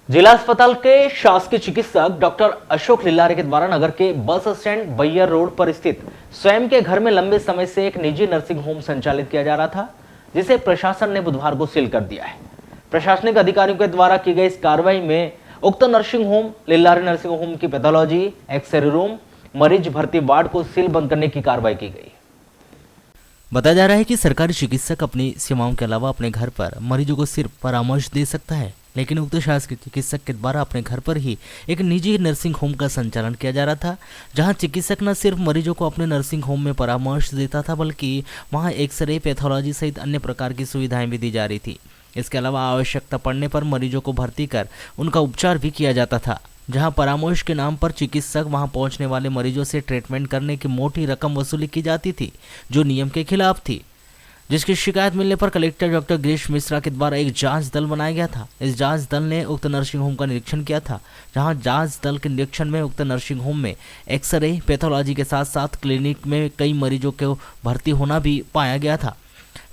जिला अस्पताल के शासकीय चिकित्सक डॉक्टर अशोक लिल्लारे के द्वारा नगर के बस स्टैंड बैयर रोड पर स्थित स्वयं के घर में लंबे समय से एक निजी नर्सिंग होम संचालित किया जा रहा था, जिसे प्रशासन ने बुधवार को सील कर दिया है। प्रशासनिक अधिकारियों के द्वारा की गई इस कार्रवाई में उक्त nursing home Lillare nursing home की पैथोलॉजी, एक्सरे रूम, मरीज भर्ती वार्ड को सील बंद करने की कार्रवाई की गई। बताया जा रहा है कि सरकारी चिकित्सक अपनी सेवाओं के अलावा अपने घर पर मरीजों को सिर्फ परामर्श दे सकता है, लेकिन उक्त शासकीय चिकित्सक के द्वारा अपने घर पर ही एक निजी नर्सिंग होम का संचालन किया जा रहा था, जहां चिकित्सक न सिर्फ मरीजों को अपने नर्सिंग होम में परामर्श देता था, बल्कि वहां एक्सरे, पैथोलॉजी सहित अन्य प्रकार की सुविधाएं भी दी जा रही थी। इसके अलावा आवश्यकता पड़ने पर मरीजों को भर्ती कर उनका उपचार भी किया जाता था, जहां परामर्श के नाम पर चिकित्सक वहां पहुंचने वाले मरीजों से ट्रीटमेंट करने की मोटी रकम वसूली की जाती थी, जो नियम के खिलाफ थी। जिसकी शिकायत मिलने पर कलेक्टर डॉक्टर गिरीश मिश्रा के द्वारा एक जांच दल बनाया गया था। इस जांच दल ने उक्त नर्सिंग होम का निरीक्षण किया था, जहां जांच दल के निरीक्षण में उक्त नर्सिंग होम में एक्सरे, पैथोलॉजी के साथ साथ क्लिनिक में कई मरीजों को भर्ती होना भी पाया गया था।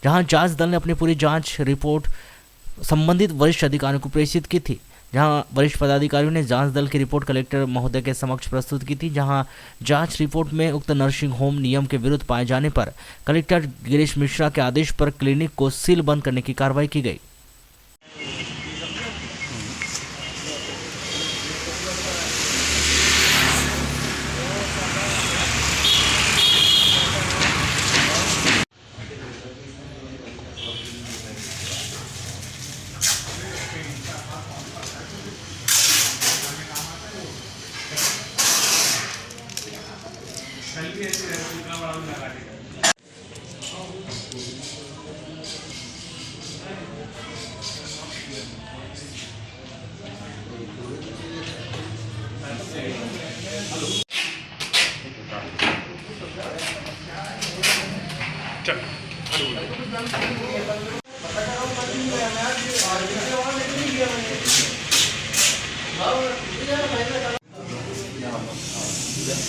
जहां जांच दल ने अपनी पूरी जांच रिपोर्ट संबंधित वरिष्ठ अधिकारियों को प्रेषित की थी, जहां वरिष्ठ पदाधिकारियों ने जांच दल की रिपोर्ट कलेक्टर महोदय के समक्ष प्रस्तुत की थी। जहां जांच रिपोर्ट में उक्त नर्सिंग होम नियम के विरुद्ध पाए जाने पर कलेक्टर गिरीश मिश्रा के आदेश पर क्लिनिक को सील बंद करने की कार्रवाई की गई।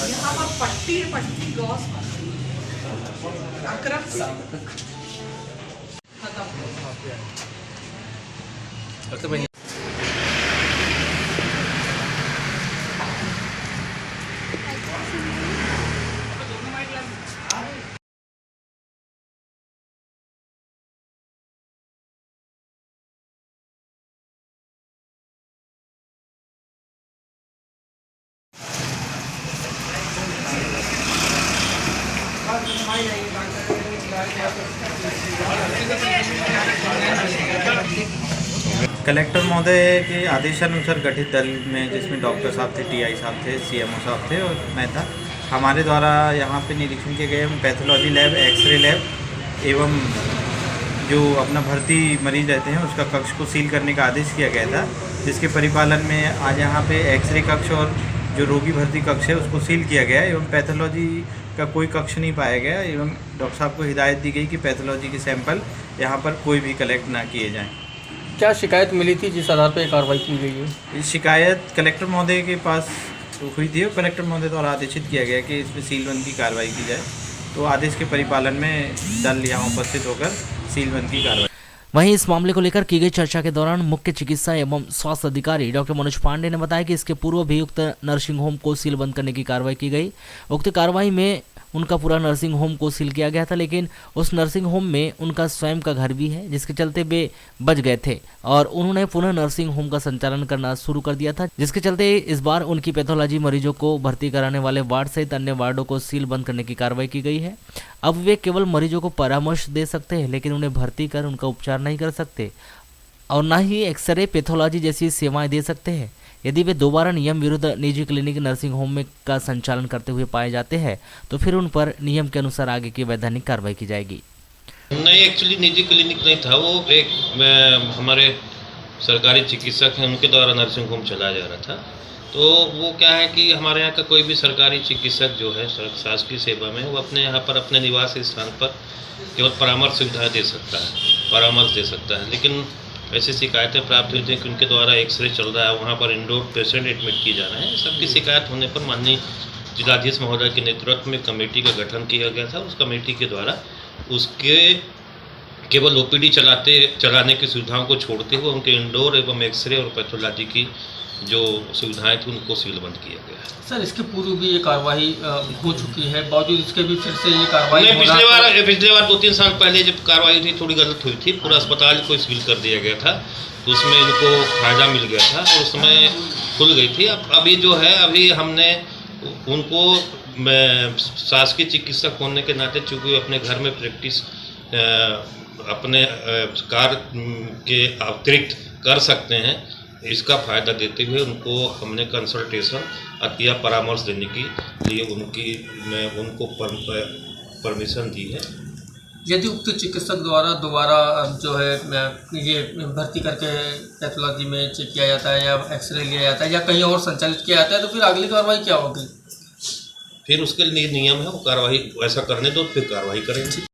यहाँ पर पट्टी गॉस अक्रम खत्म। कलेक्टर महोदय के आदेशानुसार गठित दल में, जिसमें डॉक्टर साहब थे, टीआई साहब थे, सीएमओ साहब थे और मैं था, हमारे द्वारा यहाँ पे निरीक्षण किए गए पैथोलॉजी लैब, एक्सरे लैब एवं जो अपना भर्ती मरीज रहते हैं उसका कक्ष को सील करने का आदेश किया गया था, जिसके परिपालन में आज यहाँ पे एक्सरे कक्ष और जो रोगी भर्ती कक्ष है उसको सील किया गया एवं पैथोलॉजी का कोई कक्ष नहीं पाया गया एवं डॉक्टर साहब को हिदायत दी गई कि पैथोलॉजी के सैंपल यहाँ पर कोई भी कलेक्ट ना किए जाएँ। क्या शिकायत मिली थी जिस आधार पर कार्रवाई की गई है? इस शिकायत कलेक्टर महोदय के पास हुई थी और कलेक्टर महोदय द्वारा आदेशित किया गया कि इसमें सीलबंद की कार्रवाई की जाए, तो आदेश के परिपालन में दल यहाँ उपस्थित होकर सीलबंद की कार्रवाई। वहीं इस मामले को लेकर की गई चर्चा के दौरान मुख्य चिकित्सा एवं स्वास्थ्य अधिकारी डॉक्टर मनोज पांडे ने बताया कि इसके पूर्व भी उक्त नर्सिंग होम को सील बंद करने की कार्रवाई की गई। उक्त कार्रवाई में उनका पूरा नर्सिंग होम को सील किया गया था, लेकिन उस नर्सिंग होम में उनका स्वयं का घर भी है, जिसके चलते वे बच गए थे और उन्होंने पुनः नर्सिंग होम का संचालन करना शुरू कर दिया था, जिसके चलते इस बार उनकी पैथोलॉजी मरीजों को भर्ती कराने वाले वार्ड सहित अन्य वार्डों को सील बंद करने की कार्रवाई की गई है। अब वे केवल मरीजों को परामर्श दे सकते हैं, लेकिन उन्हें भर्ती कर उनका उपचार नहीं कर सकते और न ही एक्सरे, पैथोलॉजी जैसी सेवाएं दे सकते हैं। यदि वे दोबारा नियम विरुद्ध निजी क्लिनिक नर्सिंग होम में का संचालन करते हुए पाए जाते हैं तो फिर उन पर नियम के अनुसार आगे की वैधानिक कार्रवाई की जाएगी। नहीं, एक्चुअली निजी क्लिनिक नहीं था, वो एक हमारे सरकारी चिकित्सक हैं उनके द्वारा नर्सिंग होम चलाया जा रहा था। तो वो क्या है कि हमारे यहाँ का कोई भी सरकारी चिकित्सक जो है शासकीय सेवा में, वो अपने यहाँ पर अपने निवास स्थान पर केवल परामर्श सुविधाएँ दे सकता है, परामर्श दे सकता है। लेकिन ऐसी शिकायतें प्राप्त हुई थी कि उनके द्वारा एक्सरे चल रहा है, वहाँ पर इंडोर पेशेंट एडमिट किए जा रहे हैं। सबकी शिकायत होने पर माननीय जिलाधीश महोदय के नेतृत्व में कमेटी का गठन किया गया था। उस कमेटी के द्वारा उसके केवल ओपीडी चलाने की सुविधाओं को छोड़ते हुए उनके इंडोर एवं एक्सरे और पैथोलॉजी की जो सुविधाएं थी उनको सीलबंद किया गया है। सर, इसके पूर्व भी ये कार्रवाई हो चुकी है, बावजूद इसके भी फिर से ये कार्रवाई नहीं, पिछले बार 2-3 साल पहले जब कार्रवाई हुई थोड़ी गलत हुई थी, पूरा अस्पताल को सील कर दिया गया था, तो उसमें इनको फायदा मिल गया था और उसमें खुल गई थी। अभी जो है अभी हमने उनको शासकीय चिकित्सक होने के नाते चूँकि अपने घर में प्रैक्टिस अपने कार्य के अतिरिक्त कर सकते हैं, इसका फ़ायदा देते हुए उनको हमने कंसल्टेशन या परामर्श देने के लिए उनको परमिशन दी है। यदि उक्त चिकित्सक द्वारा दोबारा जो है ये भर्ती करके पैथोलॉजी में चेक किया जाता है या एक्सरे लिया जाता है या कहीं और संचालित किया जाता है, तो फिर अगली कार्रवाई क्या होगी? फिर उसके लिए नियम है, वो कार्रवाई वैसा करने दो, फिर कार्रवाई करेंगे।